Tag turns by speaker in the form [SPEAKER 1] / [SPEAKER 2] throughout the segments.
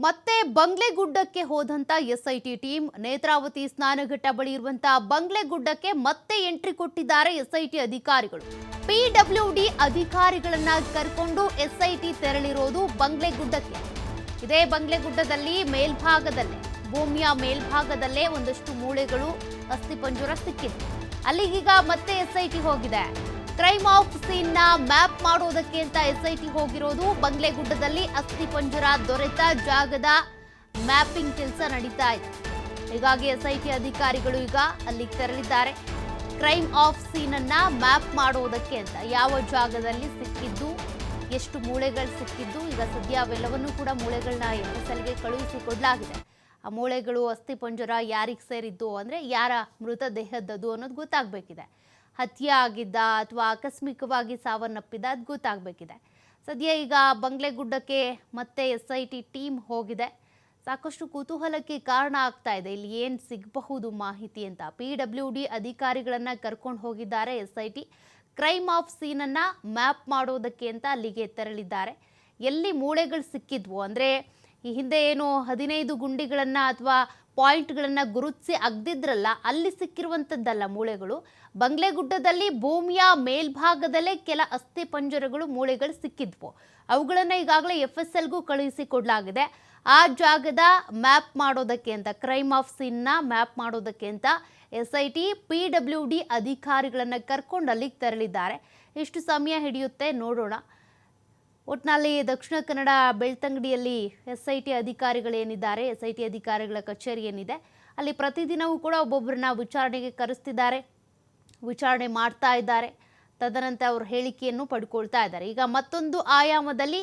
[SPEAKER 1] ಮತ್ತೆ ಬಂಗ್ಲೆಗುಡ್ಡಕ್ಕೆ ಹೋದಂತ SIT team Netravati ಸ್ನಾನಘಟ್ಟ ಬಳಿ ಇರುವಂತಹ ಬಂಗ್ಲೆಗುಡ್ಡಕ್ಕೆ ಮತ್ತೆ ಎಂಟ್ರಿ ಕೊಟ್ಟಿದ್ದಾರೆ ಎಸ್ಐಟಿ ಅಧಿಕಾರಿಗಳು. ಪಿಡಬ್ಲ್ಯೂಡಿ ಅಧಿಕಾರಿಗಳನ್ನ ಕರ್ಕೊಂಡು ಎಸ್ಐಟಿ ತೆರಳಿರೋದು ಬಂಗ್ಲೆಗುಡ್ಡಕ್ಕೆ. ಇದೇ ಬಂಗ್ಲೆಗುಡ್ಡದಲ್ಲಿ ಮೇಲ್ಭಾಗದಲ್ಲೇ ಭೂಮಿಯ ಮೇಲ್ಭಾಗದಲ್ಲೇ ಒಂದಷ್ಟು ಮೂಳೆಗಳು ಅಸ್ಥಿಪಂಜರ ಸಿಕ್ಕಿದೆ. ಅಲ್ಲಿಗೀಗ ಮತ್ತೆ ಎಸ್ಐಟಿ ಹೋಗಿದೆ. ಕ್ರೈಮ್ ಆಫ್ ಸೀನ್ ನ ಮ್ಯಾಪ್ ಮಾಡೋದಕ್ಕೆ ಅಂತ ಎಸ್ಐಟಿ ಹೋಗಿರೋದು. ಬಂಗ್ಲೆಗುಡ್ಡದಲ್ಲಿ ಅಸ್ಥಿಪಂಜರ ದೊರೆತ ಜಾಗದ ಮ್ಯಾಪಿಂಗ್ ಕೆಲಸ ನಡೀತಾ ಇದೆ. ಹೀಗಾಗಿ ಎಸ್ಐಟಿ ಅಧಿಕಾರಿಗಳು ಈಗ ಅಲ್ಲಿಗೆ ತೆರಳಿದ್ದಾರೆ. ಕ್ರೈಮ್ ಆಫ್ ಸೀನ್ ಅನ್ನ ಮ್ಯಾಪ್ ಮಾಡೋದಕ್ಕೆ ಅಂತ ಯಾವ ಜಾಗದಲ್ಲಿ ಸಿಕ್ಕಿದ್ದು, ಎಷ್ಟು ಮೂಳೆಗಳು ಸಿಕ್ಕಿದ್ದು, ಈಗ ಸದ್ಯ ಅವೆಲ್ಲವನ್ನೂ ಕೂಡ ಮೂಳೆಗಳನ್ನ ಎಫ್ಎಸ್ಎಲ್ಗೆ ಕಳುಹಿಸಿಕೊಡಲಾಗಿದೆ. ಆ ಮೂಳೆಗಳು ಅಸ್ಥಿಪಂಜರ ಯಾರಿಗೆ ಸೇರಿದ್ದು ಅಂದ್ರೆ ಯಾರ ಮೃತದೇಹದ್ದು ಅನ್ನೋದು ಗೊತ್ತಾಗಬೇಕಿದೆ. ಹತ್ಯೆ ಆಗಿದ್ದ ಅಥವಾ ಆಕಸ್ಮಿಕವಾಗಿ ಸಾವನ್ನಪ್ಪಿದ ಅದು ಗೊತ್ತಾಗಬೇಕಿದೆ. ಸದ್ಯ ಈಗ ಬಂಗ್ಲೆಗುಡ್ಡಕ್ಕೆ ಮತ್ತೆ ಎಸ್ಐಟಿ ಟೀಮ್ ಹೋಗಿದೆ. ಸಾಕಷ್ಟು ಕುತೂಹಲಕ್ಕೆ ಕಾರಣ ಆಗ್ತಾ ಇದೆ. ಇಲ್ಲಿ ಏನು ಸಿಗಬಹುದು ಮಾಹಿತಿ ಅಂತ. ಪಿಡಬ್ಲ್ಯೂಡಿ ಅಧಿಕಾರಿಗಳನ್ನ ಕರ್ಕೊಂಡು ಹೋಗಿದ್ದಾರೆ ಎಸ್ಐಟಿ. ಕ್ರೈಮ್ ಆಫ್ ಸೀನ್ ಅನ್ನ ಮ್ಯಾಪ್ ಮಾಡೋದಕ್ಕೆ ಅಂತ ಅಲ್ಲಿಗೆ ತೆರಳಿದ್ದಾರೆ. ಎಲ್ಲಿ ಮೂಳೆಗಳು ಸಿಕ್ಕಿದ್ವು ಅಂದ್ರೆ ಈ ಹಿಂದೆ ಏನು 15 ಗುಂಡಿಗಳನ್ನ ಅಥವಾ ಪಾಯಿಂಟ್ಗಳನ್ನ ಗುರುತಿಸಿ ಅಗ್ದಿದ್ರಲ್ಲ, ಅಲ್ಲಿ ಸಿಕ್ಕಿರುವಂಥದ್ದಲ್ಲ ಮೂಳೆಗಳು. ಬಂಗ್ಲೆಗುಡ್ಡದಲ್ಲಿ ಭೂಮಿಯ ಮೇಲ್ಭಾಗದಲ್ಲೇ ಕೆಲ ಅಸ್ಥಿ ಪಂಜರಗಳು ಮೂಳೆಗಳು ಸಿಕ್ಕಿದ್ವು. ಅವುಗಳನ್ನ ಈಗಾಗಲೇ ಎಫ್ಎಸ್ಎಲ್ಗೂ ಕಳುಹಿಸಿಕೊಡಲಾಗಿದೆ. ಆ ಜಾಗದ ಮ್ಯಾಪ್ ಮಾಡೋದಕ್ಕೆ ಅಂತ, ಕ್ರೈಮ್ ಆಫ್ ಸೀನ್ನ ಮ್ಯಾಪ್ ಮಾಡೋದಕ್ಕೆ ಅಂತ ಎಸ್ಐಟಿ ಪಿಡಬ್ಲ್ಯೂಡಿ ಅಧಿಕಾರಿಗಳನ್ನ ಕರ್ಕೊಂಡು ಅಲ್ಲಿಗೆ ತೆರಳಿದ್ದಾರೆ. ಎಷ್ಟು ಸಮಯ ಹಿಡಿಯುತ್ತೆ ನೋಡೋಣ. ಒಟ್ನಲ್ಲಿ ದಕ್ಷಿಣ ಕನ್ನಡ ಬೆಳ್ತಂಗಡಿಯಲ್ಲಿ ಎಸ್ಐಟಿ ಅಧಿಕಾರಿಗಳೇನಿದ್ದಾರೆ, ಎಸ್ಐಟಿ ಅಧಿಕಾರಿಗಳ ಕಚೇರಿ ಏನಿದೆ, ಅಲ್ಲಿ ಪ್ರತಿದಿನವೂ ಕೂಡ ಒಬ್ಬೊಬ್ಬರನ್ನ ವಿಚಾರಣೆಗೆ ಕರೆಸ್ತಿದ್ದಾರೆ, ವಿಚಾರಣೆ ಮಾಡ್ತಾ ಇದ್ದಾರೆ. ತದನಂತರ ಅವ್ರ ಹೇಳಿಕೆಯನ್ನು ಪಡ್ಕೊಳ್ತಾ ಇದ್ದಾರೆ. ಈಗ ಮತ್ತೊಂದು ಆಯಾಮದಲ್ಲಿ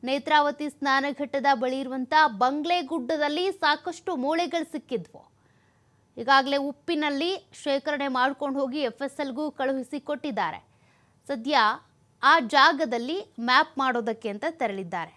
[SPEAKER 1] ನೇತ್ರಾವತಿ ಸ್ನಾನಘಟ್ಟದ ಬಳಿ ಇರುವಂಥ ಬಂಗ್ಲೆಗುಡ್ಡದಲ್ಲಿ ಸಾಕಷ್ಟು ಮೂಳೆಗಳು ಸಿಕ್ಕಿದ್ವು. ಈಗಾಗಲೇ ಉಪ್ಪಿನಲ್ಲಿ ಶೇಖರಣೆ ಮಾಡ್ಕೊಂಡು ಹೋಗಿ ಎಫ್ಎಸ್ಎಲ್ಗೂ ಕಳುಹಿಸಿ ಕೊಟ್ಟಿದ್ದಾರೆ. ಸದ್ಯ ಆ ಜಾಗದಲ್ಲಿ ಮ್ಯಾಪ್ ಮಾಡೋದಕ್ಕೆ ಅಂತ ತೆರಳಿದ್ದಾರೆ.